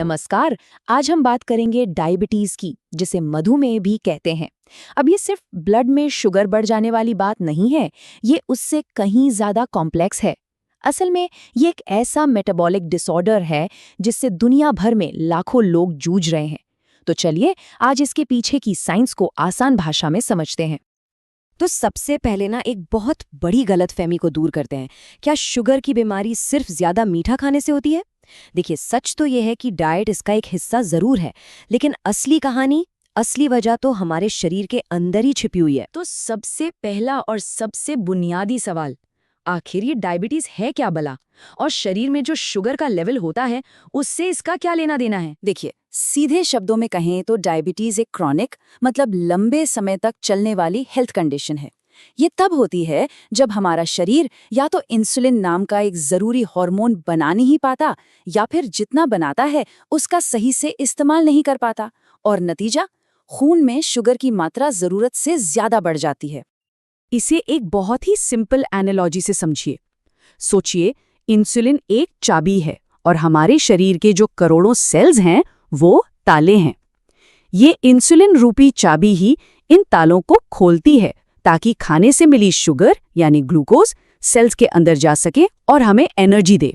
नमस्कार। आज हम बात करेंगे डायबिटीज की, जिसे मधुमेह भी कहते हैं। अब ये सिर्फ ब्लड में शुगर बढ़ जाने वाली बात नहीं है, ये उससे कहीं ज्यादा कॉम्प्लेक्स है। असल में ये एक ऐसा मेटाबॉलिक डिसऑर्डर है जिससे दुनिया भर में लाखों लोग जूझ रहे हैं। तो चलिए आज इसके पीछे की साइंस को आसान भाषा में समझते हैं। तो सबसे पहले ना एक बहुत बड़ी गलतफहमी को दूर करते हैं। क्या शुगर की बीमारी सिर्फ ज्यादा मीठा खाने से होती है? देखिए, सच तो यह है कि डाइट इसका एक हिस्सा जरूर है, लेकिन असली कहानी, असली वजह तो हमारे शरीर के अंदर ही छिपी हुई है। तो सबसे पहला और सबसे बुनियादी सवाल, आखिर ये डायबिटीज है क्या भला? और शरीर में जो शुगर का लेवल होता है उससे इसका क्या लेना देना है? देखिए, सीधे शब्दों में कहें तो डायबिटीज एक क्रॉनिक मतलब लंबे समय तक चलने वाली हेल्थ कंडीशन है। ये तब होती है जब हमारा शरीर या तो इंसुलिन नाम का एक जरूरी हार्मोन बना नहीं पाता, या फिर जितना बनाता है उसका सही से इस्तेमाल नहीं कर पाता, और नतीजा खून में शुगर की मात्रा जरूरत से ज्यादा बढ़ जाती है। इसे एक बहुत ही सिंपल एनालॉजी से समझिए। सोचिए, इंसुलिन एक चाबी है और हमारे शरीर के जो करोड़ों सेल्स हैं वो ताले हैं। ये इंसुलिन रूपी चाबी ही इन तालों को खोलती है ताकि खाने से मिली शुगर यानी ग्लूकोज सेल्स के अंदर जा सके और हमें एनर्जी दे।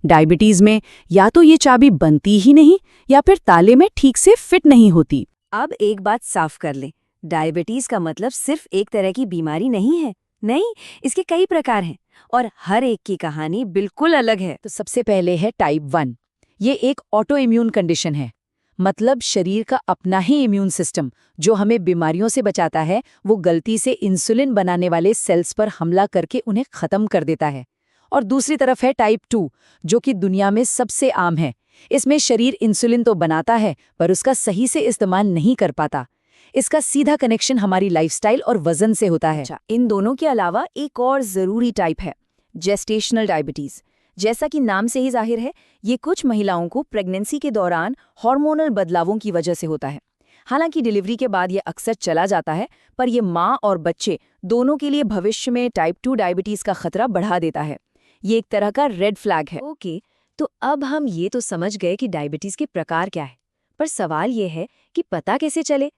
डायबिटीज में या तो ये चाबी बनती ही नहीं या फिर ताले में ठीक से फिट नहीं होती। अब एक बात साफ कर लें, डायबिटीज का मतलब सिर्फ एक तरह की बीमारी नहीं है। नहीं, इसके कई प्रकार हैं और हर एक की कहानी बिल्कुल अलग है। तो सबसे पहले है टाइप 1। ये एक ऑटो इम्यून कंडीशन है, मतलब शरीर का अपना ही इम्यून सिस्टम जो हमें बीमारियों से बचाता है, वो गलती से इंसुलिन बनाने वाले सेल्स पर हमला करके उन्हें खत्म कर देता है। और दूसरी तरफ है टाइप 2, जो कि दुनिया में सबसे आम है। इसमें शरीर इंसुलिन तो बनाता है पर उसका सही से इस्तेमाल नहीं कर पाता। इसका सीधा कनेक्शन हमारी लाइफस्टाइल और वजन से होता है। इन दोनों के अलावा एक और जरूरी टाइप है, जेस्टेशनल डायबिटीज। जैसा कि नाम से ही जाहिर है, ये कुछ महिलाओं को प्रेगनेंसी के दौरान हार्मोनल बदलावों की वजह से होता है। हालांकि डिलीवरी के बाद ये अक्सर चला जाता है, पर ये माँ और बच्चे दोनों के लिए भविष्य में टाइप 2 डायबिटीज का खतरा बढ़ा देता है। ये एक तरह का रेड फ्लैग है। ओके, तो अब हम ये तो समझ गए कि डायबिटीज के प्रकार क्या है, पर सवाल ये है कि पता कैसे चले?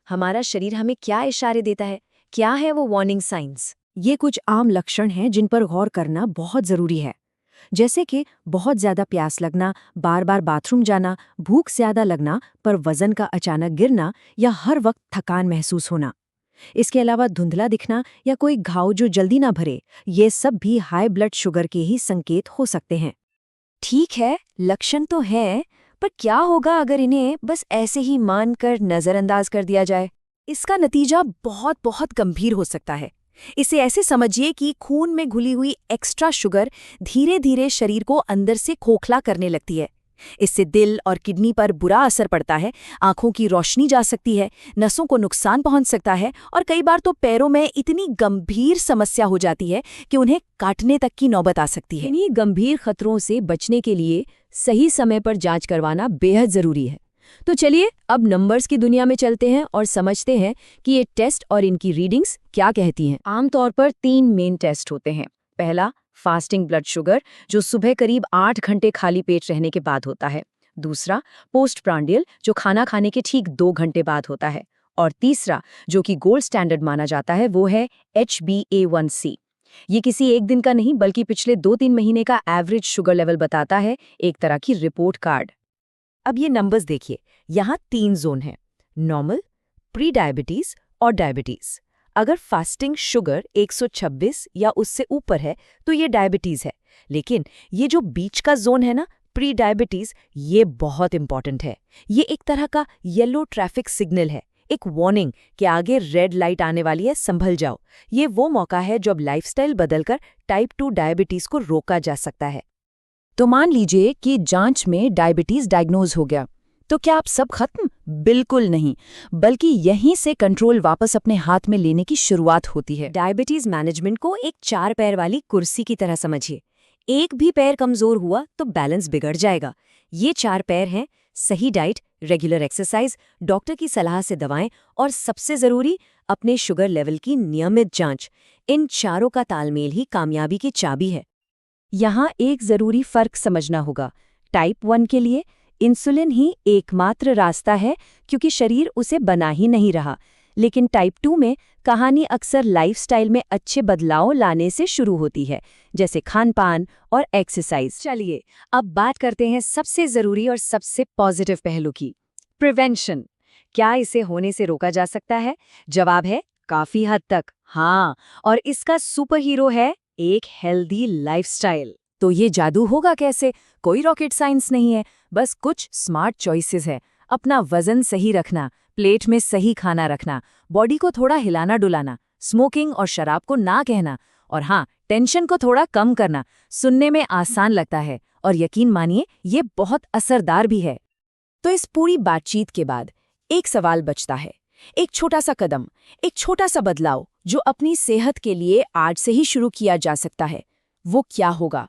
हमारा शरीर हमें क्या इशारे देता है? क्या है वो वार्निंग साइंस? ये कुछ आम लक्षण हैं जिन पर गौर करना बहुत जरूरी है, जैसे कि बहुत ज्यादा प्यास लगना, बार बार बाथरूम जाना, भूख ज्यादा लगना पर वजन का अचानक गिरना, या हर वक्त थकान महसूस होना। इसके अलावा धुंधला दिखना या कोई घाव जो जल्दी ना भरे, ये सब भी हाई ब्लड शुगर के ही संकेत हो सकते हैं। ठीक है, लक्षण तो हैं, पर क्या होगा अगर इन्हें बस ऐसे ही मानकर नजरअंदाज कर दिया जाए? इसका नतीजा बहुत बहुत गंभीर हो सकता है। इसे ऐसे समझिए कि खून में घुली हुई एक्स्ट्रा शुगर धीरे धीरे शरीर को अंदर से खोखला करने लगती है। इससे दिल और किडनी पर बुरा असर पड़ता है, आंखों की रोशनी जा सकती है, नसों को नुकसान पहुंच सकता है, और कई बार तो पैरों में इतनी गंभीर समस्या हो जाती है कि उन्हें काटने तक की नौबत आ सकती है। इन्हीं गंभीर खतरों से बचने के लिए सही समय पर जांच करवाना बेहद जरूरी है। तो चलिए अब नंबर्स की दुनिया में चलते हैं और समझते हैं कि ये टेस्ट और इनकी रीडिंग्स क्या कहती हैं। आमतौर पर 3 मेन टेस्ट होते हैं। पहला, फास्टिंग ब्लड शुगर, जो सुबह करीब 8 घंटे खाली पेट रहने के बाद होता है। दूसरा, पोस्ट प्रांडियल, जो खाना खाने के ठीक 2 घंटे बाद होता है। और तीसरा, जो कि गोल्ड स्टैंडर्ड माना जाता है, वो है HbA1c। ये किसी एक दिन का नहीं बल्कि पिछले 2-3 महीने का एवरेज शुगर लेवल बताता है, एक तरह की रिपोर्ट कार्ड। अब ये नंबर्स देखिए, यहाँ 3 जोन हैं, नॉर्मल, प्री डायबिटीज और डायबिटीज। अगर फास्टिंग शुगर 126 या उससे ऊपर है तो ये डायबिटीज है, लेकिन ये जो बीच का जोन है ना, प्री डायबिटीज, ये बहुत इंपॉर्टेंट है। ये एक तरह का येलो ट्रैफिक सिग्नल है, एक वार्निंग कि आगे रेड लाइट आने वाली है, संभल जाओ। ये वो मौका है जब लाइफस्टाइल बदलकर टाइप 2 डायबिटीज को रोका जा सकता है। तो मान लीजिए कि जांच में डायबिटीज डायग्नोज हो गया, तो क्या आप सब खत्म? बिल्कुल नहीं, बल्कि यहीं से कंट्रोल वापस अपने हाथ में लेने की शुरुआत होती है। डायबिटीज मैनेजमेंट को एक 4 पैर वाली कुर्सी की तरह समझिए। एक भी पैर कमजोर हुआ तो बैलेंस बिगड़ जाएगा। ये 4 पैर हैं, सही डाइट, रेगुलर एक्सरसाइज, डॉक्टर की सलाह से दवाएं, और सबसे जरूरी, अपने शुगर लेवल की नियमित जांच। इन चारों का तालमेल ही कामयाबी की चाबी है। यहाँ एक जरूरी फर्क समझना होगा। टाइप 1 के लिए इंसुलिन ही एकमात्र रास्ता है क्योंकि शरीर उसे बना ही नहीं रहा। लेकिन टाइप 2 में कहानी अक्सर लाइफस्टाइल में अच्छे बदलाव लाने से शुरू होती है, जैसे खान-पान और एक्सरसाइज। चलिए अब बात करते हैं सबसे जरूरी और सबसे पॉजिटिव पहलू की, प्रिवेंशन। क्या इसे होने से रोका जा सकता है? जवाब है काफी हद तक हाँ, और इसका सुपर हीरो है एक हेल्दी लाइफस्टाइल। तो ये जादू होगा कैसे? कोई रॉकेट साइंस नहीं है, बस कुछ स्मार्ट चॉइसेस है। अपना वजन सही रखना, प्लेट में सही खाना रखना, बॉडी को थोड़ा हिलाना डुलाना, स्मोकिंग और शराब को ना कहना, और हाँ, टेंशन को थोड़ा कम करना। सुनने में आसान लगता है और यकीन मानिए ये बहुत असरदार भी है। तो इस पूरी बातचीत के बाद एक सवाल बचता है, एक छोटा सा कदम, एक छोटा सा बदलाव जो अपनी सेहत के लिए आज से ही शुरू किया जा सकता है। वो क्या होगा?